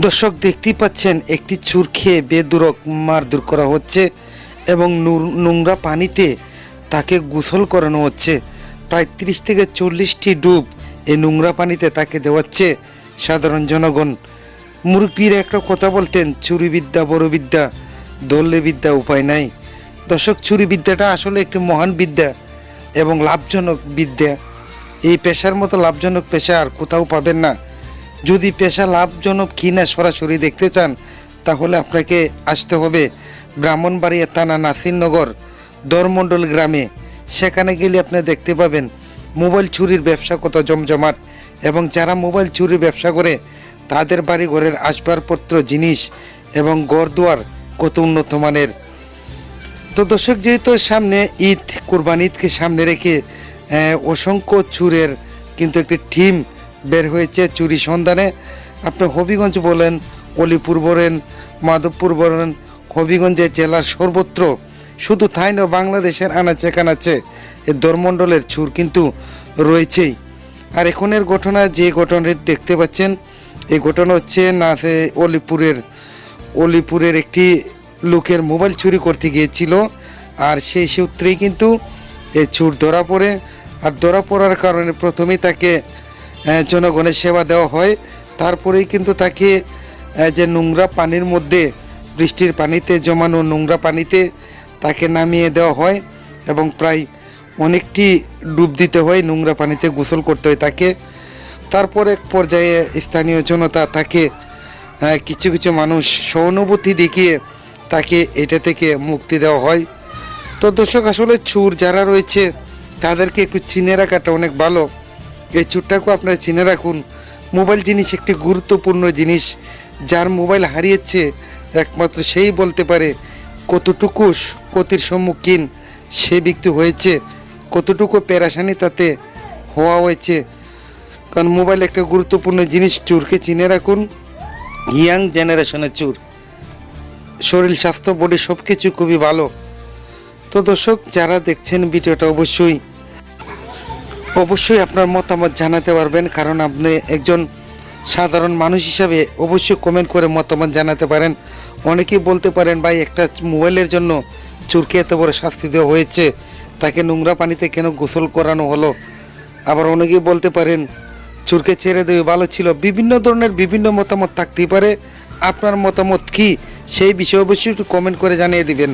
দর্শক দেখতেই পাচ্ছেন একটি চুর খেয়ে বেদুরক মারধর করা হচ্ছে এবং নোংরা পানিতে তাকে গোসল করানো হচ্ছে। প্রায় 30 থেকে 40টি ডুব এই নোংরা পানিতে তাকে দেওয়াচ্ছে সাধারণ জনগণ। মুরব্বীরা একটা কথা বলতেন, চুরি বিদ্যা বড় বিদ্যা, ধরলে বিদ্যা উপায় নাই। দর্শক, চুরি বিদ্যাটা আসলে একটি মহান বিদ্যা এবং লাভজনক বিদ্যা। এই পেশার মতো লাভজনক পেশা আর কোথাও পাবেন না। যদি পেশা লাভজনক কিনা সরাসরি দেখতে চান তাহলে আপনাকে আসতে হবে ব্রাহ্মণবাড়িয়া থানা নাসিরনগর দরমণ্ডল গ্রামে। সেখানে গেলে আপনি দেখতে পাবেন মোবাইল চুরির ব্যবসা কত জমজমাট, এবং যারা মোবাইল চুরির ব্যবসা করে তাদের বাড়ি ঘরের আসবাবপত্র জিনিস এবং ঘরদুয়ার কত উন্নত মানের। তো দর্শক, যেহেতু সামনে ঈদ, কুরবানি ঈদকে সামনে রেখে অসংখ্য চুরের কিন্তু একটি টিম বের হয়েছে চুরি সন্ধানে। আপনি হবিগঞ্জ বলেন, অলিপুর বলেন, মাধবপুর বলেন, হবিগঞ্জে জেলার সর্বত্র, শুধু তাই নয়, বাংলাদেশের আনাচে কানাচে এই দরমণ্ডলের চুর কিন্তু রয়েছেই। আর এখনের ঘটনা, যে ঘটনা দেখতে পাচ্ছেন, এই ঘটনা হচ্ছে না অলিপুরের একটি লোকের মোবাইল চুরি করতে গিয়েছিল, আর সেই সূত্রেই কিন্তু এই চুর ধরা পড়ে। আর ধরা পড়ার কারণে প্রথমেই তাকে জনগণের সেবা দেওয়া হয়, তারপরেই কিন্তু তাকে যে নোংরা পানির মধ্যে, বৃষ্টির পানিতে জমানো নোংরা পানিতে তাকে নামিয়ে দেওয়া হয় এবং প্রায় অনেকটি ডুব দিতে হয়, নোংরা পানিতে গোসল করতে হয় তাকে। তারপর এক পর্যায়ে স্থানীয় জনতা তাকে, কিছু কিছু মানুষ সহানুভূতি দেখিয়ে তাকে এটা থেকে মুক্তি দেওয়া হয়। তো দর্শক, আসলে চোর যারা রয়েছে তাদেরকে একটু চিনে রাখাটা অনেক ভালো। এই চোরটাকেও আপনারা চিনে রাখুন। মোবাইল জিনিস একটি গুরুত্বপূর্ণ জিনিস। যার মোবাইল হারিয়েছে একমাত্র সেই বলতে পারে কতটুকু ক্ষতির সম্মুখীন সে ব্যক্তি হয়েছে, কতটুকু পেরেশানি তাতে হওয়া হয়েছে। কারণ মোবাইল একটা গুরুত্বপূর্ণ জিনিস। চোরকে চিনে রাখুন। ইয়াং জেনারেশনের চোর, শরীর স্বাস্থ্য বডি সব কিছু খুবই ভালো। তো দর্শক, যারা দেখছেন ভিডিওটা অবশ্যই আপনার মতামত জানাতে পারবেন, কারণ আপনি একজন সাধারণ মানুষ হিসাবে অবশ্যই কমেন্ট করে মতামত জানাতে পারেন। অনেকেই বলতে পারেন, ভাই একটা মোবাইলের জন্য চোরকে এত বড় শাস্তি দেওয়া হয়েছে, তাকে নোংরা পানিতে কেন গোসল করানো হলো। আবার অনেকেই বলতে পারেন চোরকে ছেড়ে দেওয়া ভালো ছিল। বিভিন্ন ধরনের বিভিন্ন মতামত থাকতেই পারে। আপনার মতামত কি সেই বিষয়ে অবশ্যই একটু কমেন্ট করে জানিয়ে দিবেন।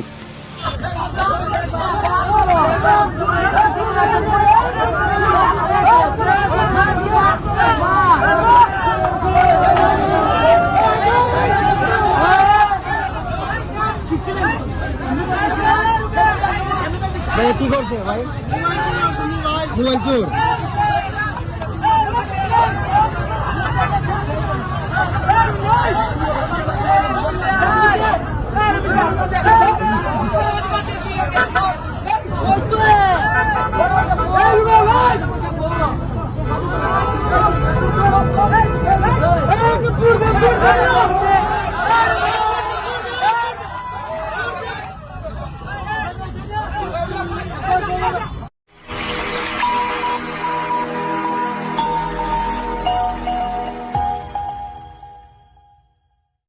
কি করছে ভাই? মোবাইল চোর। Oh,